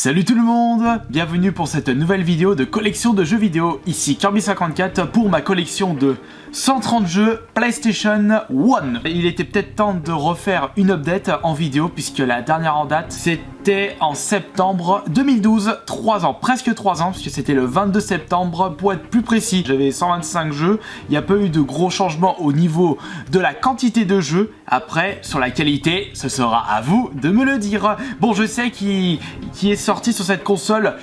Salut tout le monde, bienvenue pour cette nouvelle vidéo de collection de jeux vidéo. Ici Kirby54 pour ma collection de 130 jeux PlayStation 1. Il était peut-être temps de refaire une update en vidéo puisque la dernière en date c'était en septembre 2012, 3 ans, presque 3 ans puisque c'était le 22 septembre pour être plus précis. J'avais 125 jeux, il n'y a pas eu de gros changements au niveau de la quantité de jeux. Après, sur la qualité, ce sera à vous de me le dire. Bon, je sais qu'il est sorti sur cette console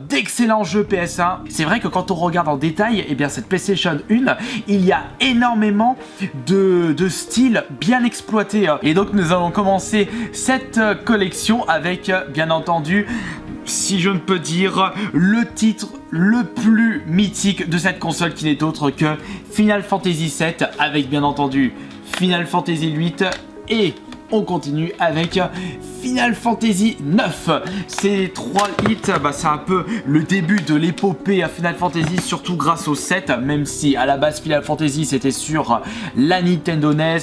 d'excellents jeux PS1. C'est vrai que quand on regarde en détail, eh bien cette PlayStation 1, il y a énormément de styles bien exploités. Et donc nous allons commencer cette collection avec, bien entendu, si je ne peux dire, le titre le plus mythique de cette console qui n'est autre que Final Fantasy VII, avec bien entendu Final Fantasy VIII et on continue avec Final Fantasy 9. Ces trois hits, c'est un peu le début de l'épopée à Final Fantasy, surtout grâce au 7, même si à la base Final Fantasy c'était sur la Nintendo NES.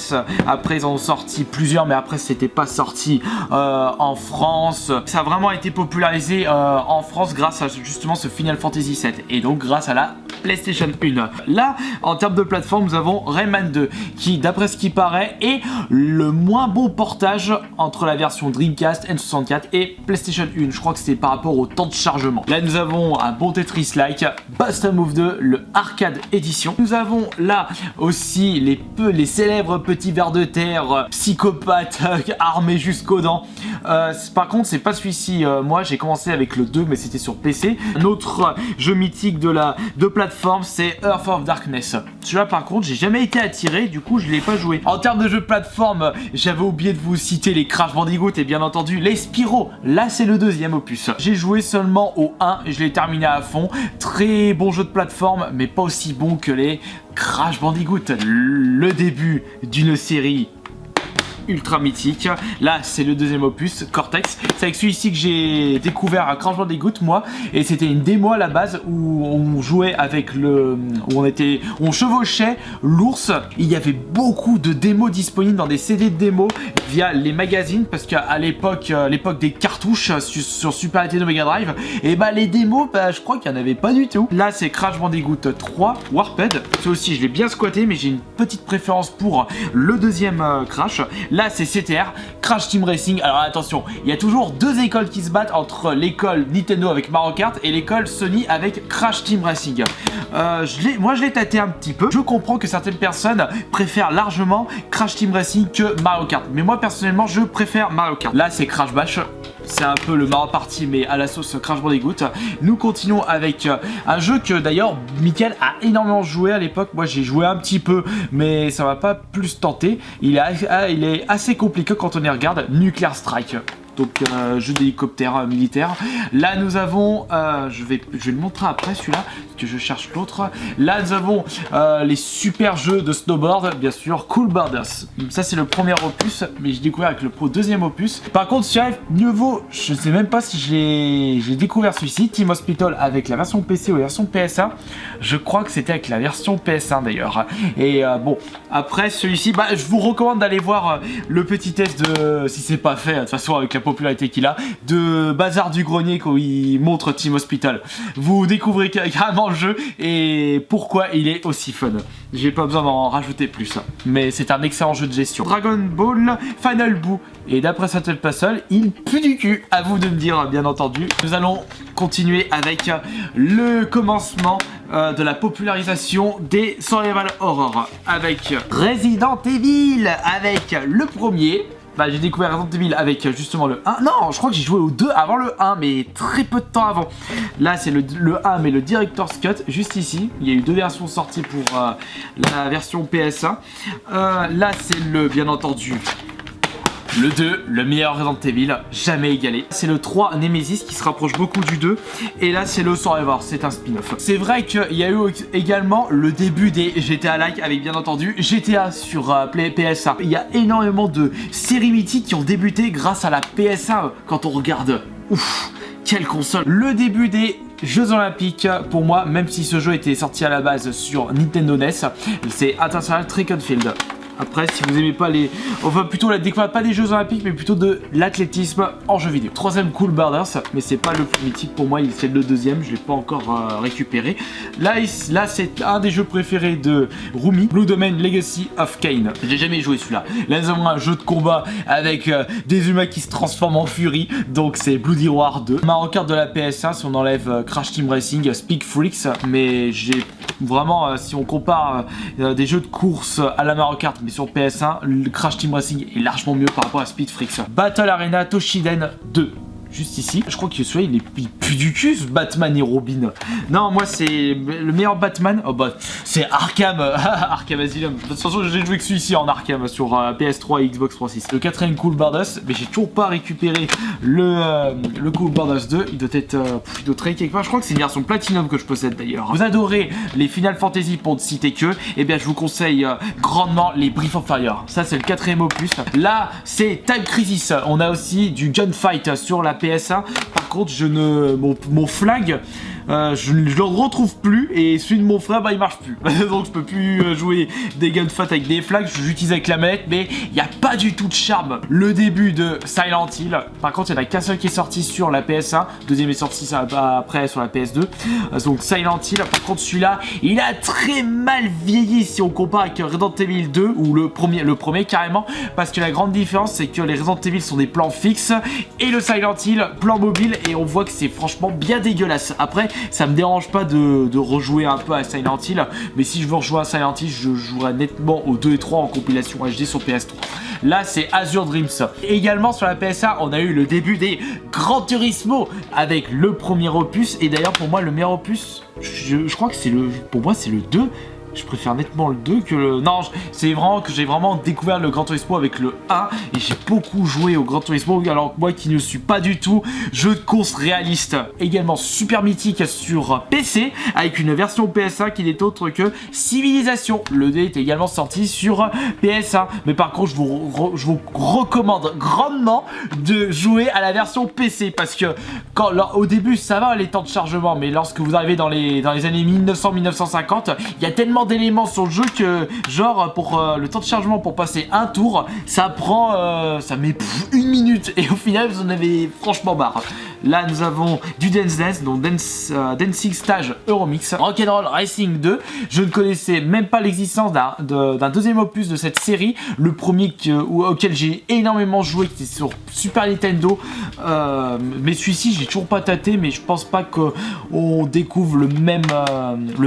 Après ils en ont sorti plusieurs, mais après c'était pas sorti en France. Ça a vraiment été popularisé en France grâce à justement ce Final Fantasy 7 et donc grâce à la PlayStation 1. Là, en termes de plateforme, nous avons Rayman 2 qui, d'après ce qui paraît, est le moins bon portage entre la version Dreamcast, N64 et PlayStation 1. Je crois que c'était par rapport au temps de chargement. Là, nous avons un bon Tetris-like, Bust a Move 2, le Arcade Edition. Nous avons là aussi les célèbres petits vers de terre, psychopathes, armés jusqu'aux dents. Par contre, c'est pas celui-ci. Moi, j'ai commencé avec le 2, mais c'était sur PC. Un autre jeu mythique de plateforme, c'est Earth of Darkness. Celui-là, par contre, j'ai jamais été attiré, du coup, je l'ai pas joué. En termes de jeu de plateforme, j'avais oublié de vous citer les Crash Bandicoot et bien entendu les Spyro. Là, c'est le deuxième opus. J'ai joué seulement au 1 et je l'ai terminé à fond. Très bon jeu de plateforme, mais pas aussi bon que les Crash Bandicoot. Le début d'une série ultra mythique. Là, c'est le deuxième opus, Cortex. C'est avec celui-ci que j'ai découvert un Crash Bandicoot, moi, et c'était une démo à la base où on jouait avec on chevauchait l'ours. Il y avait beaucoup de démos disponibles dans des CD de démos via les magazines, parce qu'à l'époque des cartouches sur Super Nintendo Mega Drive, et les démos, je crois qu'il n'y en avait pas du tout. Là, c'est Crash Bandicoot 3, Warped. Ce aussi, je l'ai bien squatté, mais j'ai une petite préférence pour le deuxième Crash. Là, c'est CTR, Crash Team Racing. Alors attention, il y a toujours deux écoles qui se battent entre l'école Nintendo avec Mario Kart et l'école Sony avec Crash Team Racing. Moi, je l'ai tâté un petit peu. Je comprends que certaines personnes préfèrent largement Crash Team Racing que Mario Kart. Mais moi, personnellement, je préfère Mario Kart. Là, c'est Crash Bash. C'est un peu le Mario Party, mais à la sauce Crash Bandicoot. Nous continuons avec un jeu que d'ailleurs Mickaël a énormément joué à l'époque. Moi j'ai joué un petit peu, mais ça m'a pas plus tenté. Il est assez compliqué quand on y regarde. Nuclear Strike. Donc jeu d'hélicoptère militaire. Là nous avons, je vais le montrer après celui-là, parce que je cherche l'autre. Là nous avons les super jeux de snowboard, bien sûr, Cool Borders. Ça c'est le premier opus, mais j'ai découvert avec le deuxième opus. Par contre celui-là, mieux vaut, je sais même pas si j'ai découvert celui-ci, Team Hospital avec la version PC ou la version PS1. Je crois que c'était avec la version PS1 d'ailleurs. Et bon, après celui-ci, je vous recommande d'aller voir le petit test de, si c'est pas fait, de toute façon avec la popularité qu'il a, de Bazar du Grenier quand il montre Team Hospital. Vous découvrez carrément le jeu et pourquoi il est aussi fun. J'ai pas besoin d'en rajouter plus, mais c'est un excellent jeu de gestion. Dragon Ball Final Boo, et d'après Sattel Puzzle, il pue du cul, à vous de me dire bien entendu. Nous allons continuer avec le commencement de la popularisation des survival horror avec Resident Evil, avec le premier. J'ai découvert Resident Evil avec justement le 1. Non, je crois que j'ai joué au 2 avant le 1, mais très peu de temps avant. Là, c'est le 1, mais le Director's Cut, juste ici. Il y a eu deux versions sorties pour la version PS1. Là, c'est bien entendu, le 2, le meilleur Resident Evil, jamais égalé. C'est le 3 Nemesis qui se rapproche beaucoup du 2. Et là, c'est le Survivor, c'est un spin-off. C'est vrai qu'il y a eu également le début des GTA-like avec bien entendu GTA sur PS1. Il y a énormément de séries mythiques qui ont débuté grâce à la PS1 quand on regarde. Ouf, quelle console. Le début des Jeux Olympiques, pour moi, même si ce jeu était sorti à la base sur Nintendo NES, c'est International Track and Field. Après, si vous aimez pas les... Enfin, plutôt la découverte, pas des Jeux Olympiques, mais plutôt de l'athlétisme en jeu vidéo. Troisième Cool Borders, mais c'est pas le plus mythique pour moi, c'est le deuxième, je l'ai pas encore récupéré. Là c'est un des jeux préférés de Rumi, Blue Domain Legacy of Kain. J'ai jamais joué celui-là. Là, nous avons un jeu de combat avec des humains qui se transforment en furie, donc c'est Bloody Roar 2. Mario Kart de la PS1, si on enlève Crash Team Racing, Speak Freaks, mais j'ai vraiment, si on compare des jeux de course à la Mario Kart, mais sur PS1, le Crash Team Racing est largement mieux par rapport à Speed Freaks. Battle Arena Toshiden 2. Juste ici, je crois que celui-là il pue du cul ce Batman et Robin. Non, moi c'est le meilleur Batman. Oh bah c'est Arkham, Arkham Asylum. De toute façon, j'ai joué que celui-ci en Arkham sur PS3 et Xbox 360. Le quatrième Cool Borders, mais j'ai toujours pas récupéré le Cool Borders 2. Il doit être quelque part. Je crois que c'est une version Platinum que je possède d'ailleurs. Vous adorez les Final Fantasy pour ne citer que, eh bien je vous conseille grandement les Breath of Fire. Ça c'est le quatrième opus. Là c'est Time Crisis. On a aussi du Gunfight sur la PS1. Par contre, mon flag, je le retrouve plus et celui de mon frère, bah il marche plus. Donc je peux plus jouer des gunfights avec des flags. J'utilise avec la manette, mais il n'y a pas du tout de charme. Le début de Silent Hill. Par contre, il n'y en a qu'un seul qui est sorti sur la PS1. Deuxième est sorti après sur la PS2. Donc Silent Hill. Par contre, celui-là, il a très mal vieilli si on compare avec Resident Evil 2 ou le premier carrément. Parce que la grande différence, c'est que les Resident Evil sont des plans fixes et le Silent Hill plan mobile, et on voit que c'est franchement bien dégueulasse. Après, ça me dérange pas de rejouer un peu à Silent Hill, mais si je veux rejouer à Silent Hill, je jouerai nettement aux 2 et 3 en compilation HD sur PS3. Là, c'est Azure Dreams. Et également sur la PS1, on a eu le début des Gran Turismo avec le premier opus, et d'ailleurs pour moi le meilleur opus, je crois que c'est pour moi c'est le 2. Je préfère nettement le 2 que le... Non, c'est vraiment que j'ai vraiment découvert le Gran Turismo avec le 1. Et j'ai beaucoup joué au Gran Turismo, alors que moi qui ne suis pas du tout jeu de course réaliste. Également super mythique sur PC, avec une version PS1 qui n'est autre que Civilization. Le 2 est également sorti sur PS1. Mais par contre, je vous recommande grandement de jouer à la version PC. Parce que au début, ça va les temps de chargement. Mais lorsque vous arrivez dans les années 1900-1950, il y a tellement d'éléments sur le jeu que genre pour le temps de chargement pour passer un tour ça prend ça met 1 minute et au final vous en avez franchement marre. Là nous avons du Dance Dance, donc Dancing Stage Euromix, Rock'n'Roll Racing 2. Je ne connaissais même pas l'existence d'un deuxième opus de cette série. Le premier auquel j'ai énormément joué, qui était sur Super Nintendo, mais celui-ci j'ai toujours pas tâté, mais je pense pas qu'on découvre le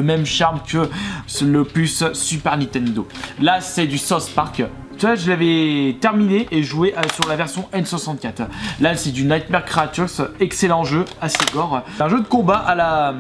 même charme que l'opus Super Nintendo. Là c'est du South Park. Tu vois, je l'avais terminé et joué sur la version N64. Là, c'est du Nightmare Creatures, excellent jeu, assez gore. Un jeu de combat à la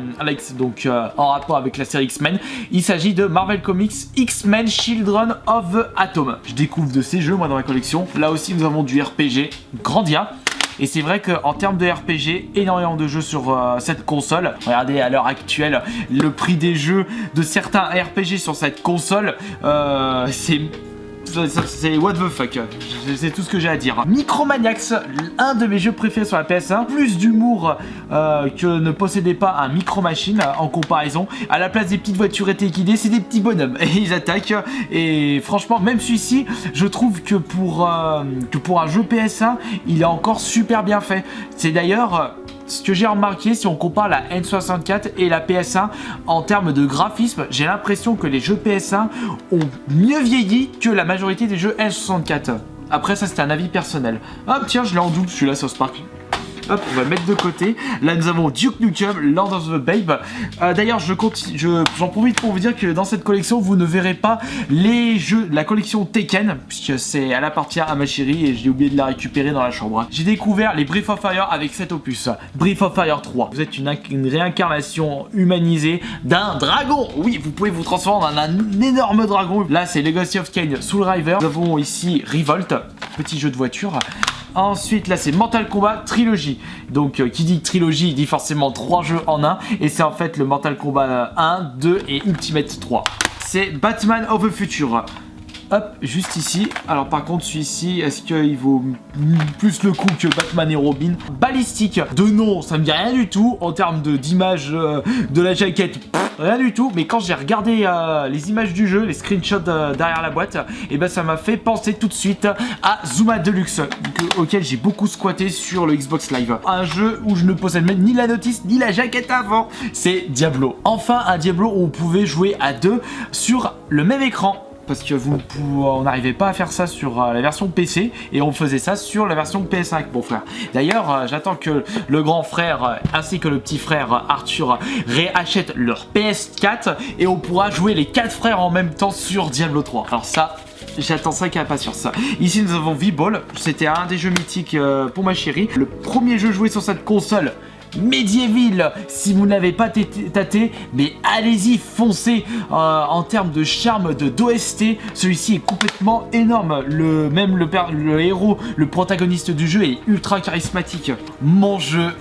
donc en rapport avec la série X-Men. Il s'agit de Marvel Comics X-Men Children of the Atom. Je découvre de ces jeux, moi, dans ma collection. Là aussi, nous avons du RPG, Grandia. Et c'est vrai qu'en termes de RPG, énormément de jeux sur cette console. Regardez à l'heure actuelle le prix des jeux de certains RPG sur cette console. C'est what the fuck, c'est tout ce que j'ai à dire. Micromaniacs, un de mes jeux préférés sur la PS1, plus d'humour que ne possédait pas un Micro Machine en comparaison. À la place des petites voitures équidées, c'est des petits bonhommes et ils attaquent. Et franchement, même celui-ci, je trouve que pour un jeu PS1, il est encore super bien fait. C'est d'ailleurs ce que j'ai remarqué, si on compare la N64 et la PS1 en termes de graphisme, j'ai l'impression que les jeux PS1 ont mieux vieilli que la majorité des jeux N64. Après ça, c'est un avis personnel. Hop, tiens, je l'ai en double celui-là, South Park. Hop, on va le mettre de côté. Là, nous avons Duke Nukem, Land of the Babe. D'ailleurs, j'en profite pour vous dire que dans cette collection, vous ne verrez pas les jeux de la collection Tekken, puisque elle appartient à ma chérie et j'ai oublié de la récupérer dans la chambre. J'ai découvert les Breath of Fire avec cet opus, Breath of Fire 3. Vous êtes une réincarnation humanisée d'un dragon. Oui, vous pouvez vous transformer en un énorme dragon. Là, c'est Legacy of Kain Soul River. Nous avons ici Revolt, petit jeu de voiture. Ensuite, là, c'est Mortal Kombat Trilogy. Donc, qui dit trilogie, dit forcément 3 jeux en un. Et c'est en fait le Mortal Kombat 1, 2 et Ultimate 3. C'est Batman of the Future. Hop, juste ici. Alors, par contre, celui-ci, est-ce qu'il vaut plus le coup que Batman et Robin? Ballistique. De nom, ça me dit rien du tout. En termes d'image de la jaquette, rien du tout, mais quand j'ai regardé les images du jeu, les screenshots derrière la boîte, et ben ça m'a fait penser tout de suite à Zuma Deluxe, auquel j'ai beaucoup squatté sur le Xbox Live. Un jeu où je ne possède même ni la notice ni la jaquette avant, c'est Diablo. Enfin un Diablo où on pouvait jouer à deux sur le même écran. Parce que on n'arrivait pas à faire ça sur la version PC et on faisait ça sur la version PS5, mon frère. D'ailleurs, j'attends que le grand frère ainsi que le petit frère Arthur réachètent leur PS4 et on pourra jouer les 4 frères en même temps sur Diablo 3. Alors ça, j'attends ça avec impatience. Ici, nous avons V-Ball. C'était un des jeux mythiques pour ma chérie. Le premier jeu joué sur cette console. Medieval, si vous n'avez pas tâté, mais allez-y, foncez. En termes de charme, d'OST, celui-ci est complètement énorme. Le héros, le protagoniste du jeu est ultra charismatique. Mon jeu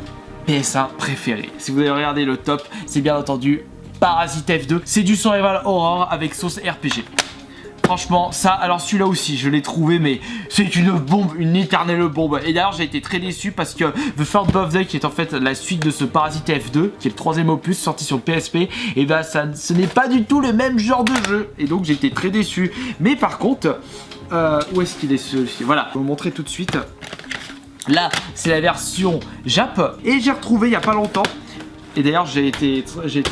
PS1 préféré. Si vous avez regardé le top, c'est bien entendu Parasite F2. C'est du survival horror avec sauce RPG. Franchement, ça, alors celui-là aussi, je l'ai trouvé, mais c'est une bombe, une éternelle bombe. Et d'ailleurs, j'ai été très déçu parce que The Third Birthday, qui est en fait la suite de ce Parasite F2, qui est le 3ème opus sorti sur PSP, et bah ce n'est pas du tout le même genre de jeu. Et donc, j'ai été très déçu. Mais par contre, où est-ce qu'il est celui-ci? Voilà, je vais vous montrer tout de suite. Là, c'est la version Jap, et j'ai retrouvé il n'y a pas longtemps. Et d'ailleurs, j'ai été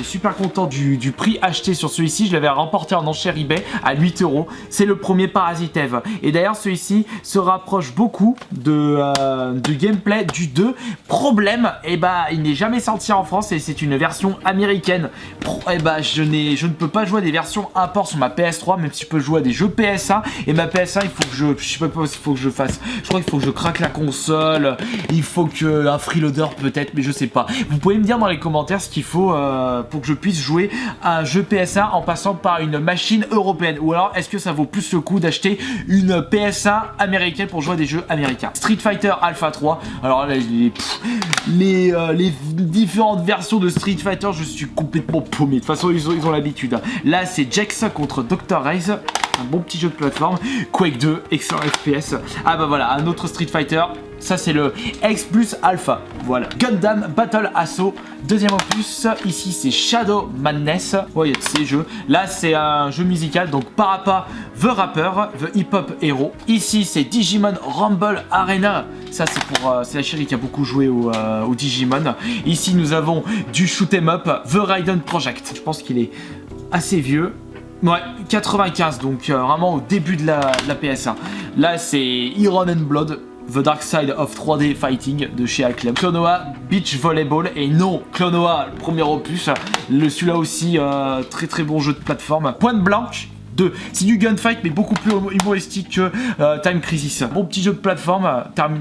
super content du prix acheté sur celui-ci. Je l'avais remporté en enchère eBay à 8 €. C'est le premier Parasite Eve. Et d'ailleurs, celui-ci se rapproche beaucoup du gameplay du 2. Problème, il n'est jamais sorti en France et c'est une version américaine. Je ne peux pas jouer à des versions import sur ma PS3, même si je peux jouer à des jeux PS1. Et ma PS1, il faut que je sais pas ce qu'il faut que je fasse. Je crois qu'il faut que je craque la console. Il faut que un freeloader peut-être, mais je sais pas. Vous pouvez me dire dans les commentaires ce qu'il faut pour que je puisse jouer à un jeu PS1 en passant par une machine européenne, ou alors est-ce que ça vaut plus le coup d'acheter une PS1 américaine pour jouer à des jeux américains. Street Fighter Alpha 3, alors là, les différentes versions de Street Fighter, je suis complètement paumé. De toute façon, ils ont l'habitude. Là, c'est Jax contre Dr. Raze, un bon petit jeu de plateforme. Quake 2, excellent FPS. Ah bah voilà, un autre Street Fighter. Ça, c'est le X plus Alpha. Voilà. Gundam Battle Assault, 2ème opus. Ici, c'est Shadow Madness. Ouais, il y a tous ces jeux. Là, c'est un jeu musical. Donc, Parappa The Rapper, The Hip Hop Hero. Ici, c'est Digimon Rumble Arena. Ça, c'est la chérie qui a beaucoup joué au Digimon. Ici, nous avons du Shoot'em Up, The Raiden Project. Je pense qu'il est assez vieux. Ouais, 95, donc vraiment au début de la PS1. Là, c'est Iron and Blood, The Dark Side of 3D Fighting de chez Acclaim. Klonoa Beach Volleyball, et non, Klonoa, le premier opus. Celui-là aussi, très très bon jeu de plateforme. Pointe Blanche. C'est du gunfight mais beaucoup plus humoristique que Time Crisis. Bon petit jeu de plateforme.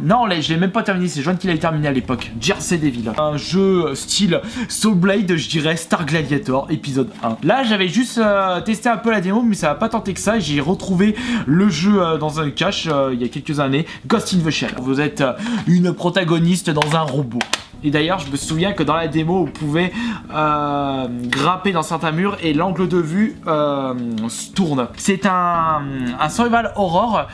Non, je l'ai même pas terminé, c'est Joanne qui l'avait terminé à l'époque. Jersey Devil. Un jeu style Soul Blade, je dirais Star Gladiator, épisode 1. Là, j'avais juste testé un peu la démo, mais ça va pas tenté que ça. J'ai retrouvé le jeu dans un cache il y a quelques années. Ghost in the Shell. Vous êtes une protagoniste dans un robot. Et d'ailleurs, je me souviens que dans la démo, vous pouvez grimper dans certains murs et l'angle de vue se tourne. C'est un survival horror.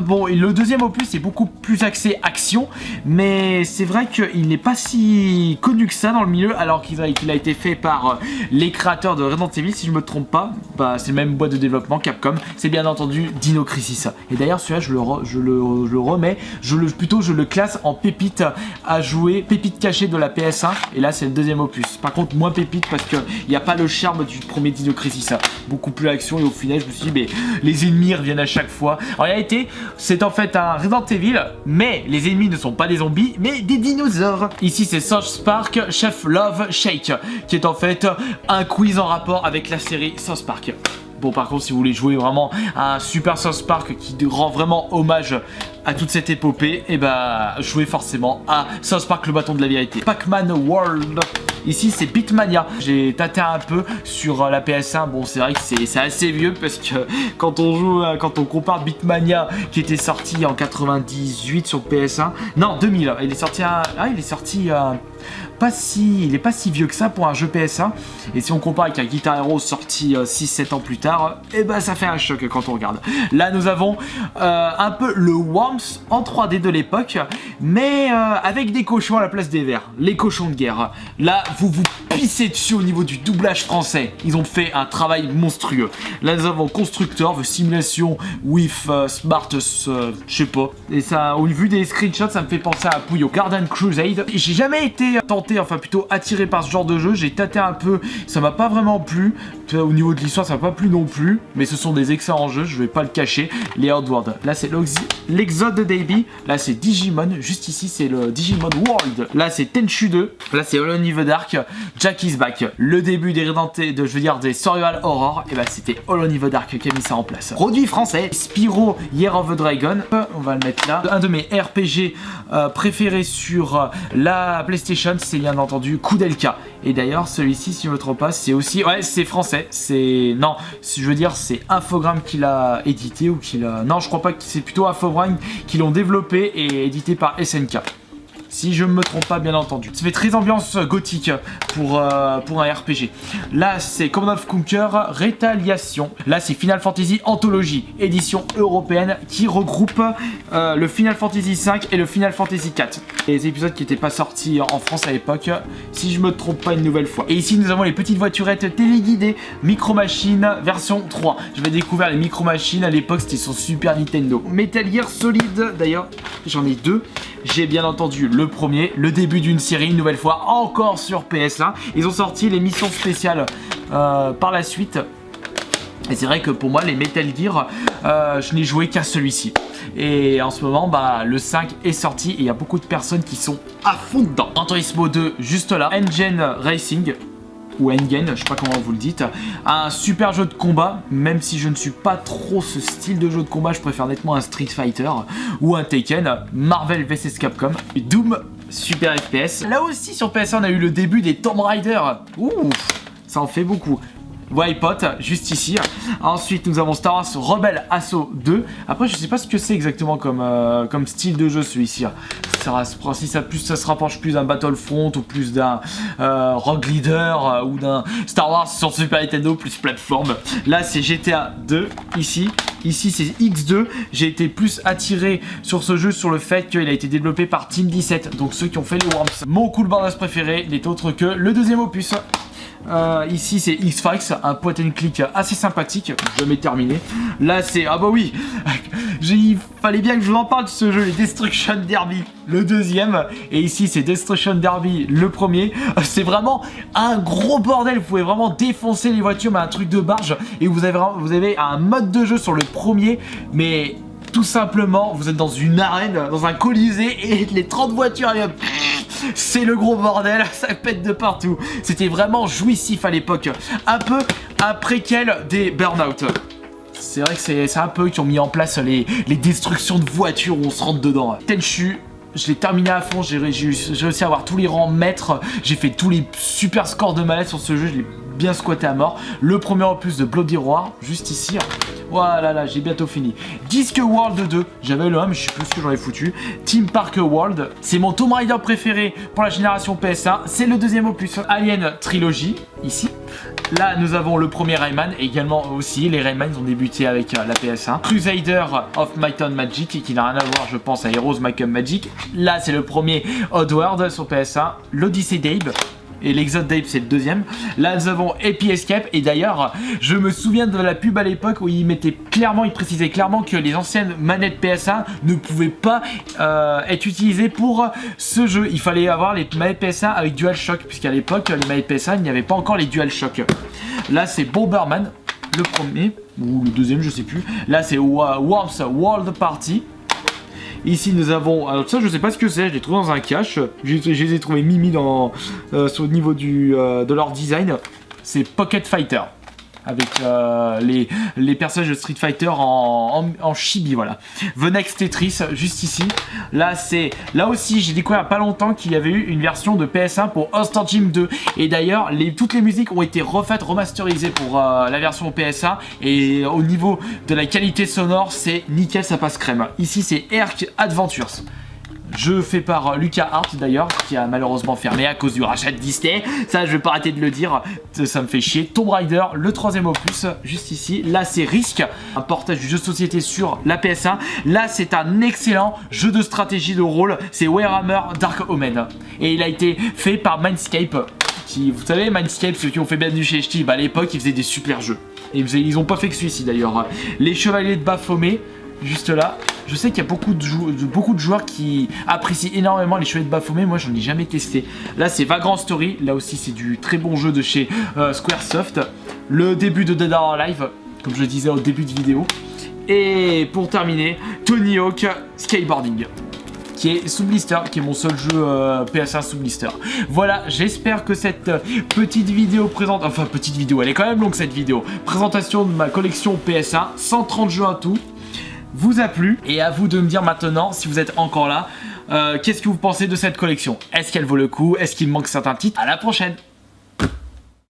Bon, le 2ème opus est beaucoup plus axé action, mais c'est vrai qu'il n'est pas si connu que ça dans le milieu, alors qu'il a été fait par les créateurs de Resident Evil, si je me trompe pas. C'est le même boîte de développement, Capcom. C'est bien entendu Dino Crisis. Et d'ailleurs, celui-là, je le remets, je le classe en pépite à jouer, pépite cachée de la PS1. Et là, c'est le 2ème opus. Par contre, moins pépite parce qu'il n'y a pas le charme du premier Dino Crisis. Beaucoup plus action, et au final, je me suis dit, mais les ennemis reviennent à chaque fois. En réalité, c'est en fait un Resident Evil, mais les ennemis ne sont pas des zombies, mais des dinosaures. Ici, c'est South Park Chef Love Shake, qui est en fait un quiz en rapport avec la série South Park. Bon, par contre, si vous voulez jouer vraiment à un super South Park qui rend vraiment hommage à toute cette épopée, jouez forcément à South Park le bâton de la vérité. Pac-Man World. Ici, c'est Beatmania. J'ai tâté un peu sur la PS1. Bon, c'est vrai que c'est assez vieux parce que quand on compare Beatmania qui était sorti en 98 sur PS1, non, 2000. Il est sorti il est pas si vieux que ça pour un jeu PS1. Et si on compare avec un Guitar Hero sorti 6-7 ans plus tard, ça fait un choc quand on regarde. Là, nous avons un peu le Worms en 3D de l'époque, mais avec des cochons à la place des vers. Les cochons de guerre. Là, vous pissé dessus au niveau du doublage français. Ils ont fait un travail monstrueux. Là nous avons Constructor, The Simulation with Smart, je sais pas. Et ça, au vu des screenshots, ça me fait penser à Puyo. Garden Crusade. J'ai jamais été tenté, enfin plutôt attiré par ce genre de jeu. J'ai tâté un peu, ça m'a pas vraiment plu. Au niveau de l'histoire, ça m'a pas plu non plus. Mais ce sont des excellents jeux, je vais pas le cacher. Les Outward. Là c'est l'Exode de Davy. Là c'est Digimon. Juste ici c'est le Digimon World. Là c'est Tenchu 2. Là c'est Hollow Knight Dark. Jack is back. Le début des des Survival Horror. Et bah c'était Hollow Knight Dark qui a mis ça en place. Produit français. Spyro Year of the Dragon. On va le mettre là. Un de mes RPG préférés sur la PlayStation, c'est bien entendu Koudelka. Et d'ailleurs celui-ci, si je me trompe pas, c'est aussi... Ouais, c'est français. C'est... Non, je veux dire, c'est Infogrames qui l'a édité ou qui l'a... Non, je crois pas que c'est plutôt Infogrames qui l'ont développé et édité par SNK. Si je ne me trompe pas, bien entendu. Ça fait très ambiance gothique pour un RPG. Là, c'est Command & Conquer Retaliation. Là, c'est Final Fantasy Anthology, édition européenne, qui regroupe le Final Fantasy V et le Final Fantasy IV. Les épisodes qui n'étaient pas sortis en France à l'époque, si je ne me trompe pas une nouvelle fois. Et ici, nous avons les petites voiturettes téléguidées Micro Machines version 3. J'avais découvert les Micro Machines à l'époque, c'était sur Super Nintendo. Metal Gear Solid, d'ailleurs, j'en ai deux. J'ai bien entendu le premier, le début d'une série, une nouvelle fois, encore sur PS1. Ils ont sorti les missions spéciales par la suite. Et c'est vrai que pour moi, les Metal Gear, je n'ai joué qu'à celui-ci. Et en ce moment, bah, le 5 est sorti et il y a beaucoup de personnes qui sont à fond dedans. Gran Turismo 2, juste là. Engine Racing. Ou Engen, je sais pas comment vous le dites. Un super jeu de combat, même si je ne suis pas trop ce style de jeu de combat, je préfère nettement un Street Fighter ou un Tekken. Marvel vs Capcom, Doom, super FPS. Là aussi sur PS1 on a eu le début des Tomb Raider. Ouh, ça en fait beaucoup. Wipeout, juste ici. Ensuite, nous avons Star Wars Rebel Assault 2. Après, je sais pas ce que c'est exactement comme style de jeu celui-ci. Si ça se rapproche plus d'un Battlefront ou plus d'un Rogue Leader ou d'un Star Wars sur Super Nintendo plus plateforme. Là, c'est GTA 2 ici. Ici, c'est X2. J'ai été plus attiré sur ce jeu sur le fait qu'il a été développé par Team 17. Donc, ceux qui ont fait les Worms. Mon cool bandas préféré n'est autre que le deuxième opus. Ici c'est X-Files, un point and click assez sympathique, jamais terminé. Là c'est, ah bah oui, il fallait bien que je vous en parle de ce jeu, les Destruction Derby, le deuxième. Et ici c'est Destruction Derby, le premier. C'est vraiment un gros bordel, vous pouvez vraiment défoncer les voitures, mais un truc de barge. Et vous avez un mode de jeu sur le premier, mais tout simplement vous êtes dans une arène, dans un colisée, et les 30 voitures, c'est le gros bordel, ça pète de partout. C'était vraiment jouissif à l'époque. Un peu un préquel des Burnout. C'est vrai que c'est un peu qui ont mis en place les destructions de voitures où on se rentre dedans. Tenchu, je l'ai terminé à fond, j'ai réussi à avoir tous les rangs maîtres. J'ai fait tous les super scores de malade sur ce jeu, je l'ai bien squatté à mort. Le premier opus de Bloody Roar, juste ici. Voilà, là, j'ai bientôt fini. Disc World 2, j'avais le 1, mais je sais plus ce que j'en ai foutu. Team Park World, c'est mon Tomb Raider préféré pour la génération PS1. C'est le deuxième opus. Alien Trilogy, ici. Là, nous avons le premier Rayman, et également aussi, les Rayman ont débuté avec la PS1. Crusader of Might and Magic, qui n'a rien à voir, je pense, à Heroes Might and Magic. Là, c'est le premier Oddworld sur PS1. L'Odyssey d'Abe. Et l'Exode d'Ape, c'est le deuxième. Là, nous avons Happy Escape. Et d'ailleurs, je me souviens de la pub à l'époque où il précisait clairement que les anciennes manettes PS1 ne pouvaient pas être utilisées pour ce jeu. Il fallait avoir les manettes PS1 avec DualShock, puisqu'à l'époque, les manettes PS1, il n'y avait pas encore les DualShock. Là, c'est Bomberman, le premier, ou le deuxième, je sais plus. Là, c'est Worms World Party. Ici nous avons, alors ça je sais pas ce que c'est, je l'ai trouvé dans un cache, je les ai trouvés mimi sur le niveau de leur design. C'est Pocket Fighter, avec les personnages de Street Fighter en chibi, voilà. The Next Tetris, juste ici. Là aussi j'ai découvert il n'y a pas longtemps qu'il y avait eu une version de PS1 pour All-Star Gym 2. Et d'ailleurs toutes les musiques ont été refaites, remasterisées pour la version PS1. Et au niveau de la qualité sonore, c'est nickel, ça passe crème. Ici c'est Erk Adventures. Jeu fait par Lucas Hart d'ailleurs, qui a malheureusement fermé à cause du rachat de Disney. Ça, je vais pas arrêter de le dire, ça me fait chier. Tomb Raider, le troisième opus, juste ici. Là, c'est Risk, un portage du jeu de société sur la PS1. Là, c'est un excellent jeu de stratégie de rôle. C'est Warhammer Dark Omen. Et il a été fait par Mindscape, Vous savez, Mindscape, ceux qui ont fait Bienvenue chez Ch'ti, à l'époque, ils faisaient des super jeux. Et ils ont pas fait que celui-ci d'ailleurs. Les Chevaliers de Baphomet, juste là. Je sais qu'il y a beaucoup de joueurs qui apprécient énormément les Chevaliers de Baphomet. Moi, j'en ai jamais testé. Là, c'est Vagrant Story. Là aussi, c'est du très bon jeu de chez Squaresoft. Le début de Dead or Alive, comme je disais au début de vidéo. Et pour terminer, Tony Hawk Skateboarding, qui est sous blister, qui est mon seul jeu PS1 sous blister. Voilà, j'espère que cette petite vidéo présente, enfin petite vidéo, elle est quand même longue cette vidéo, présentation de ma collection PS1, 130 jeux à tout, vous a plu. Et à vous de me dire maintenant, si vous êtes encore là, qu'est-ce que vous pensez de cette collection? Est-ce qu'elle vaut le coup? Est-ce qu'il manque certains titres? À la prochaine!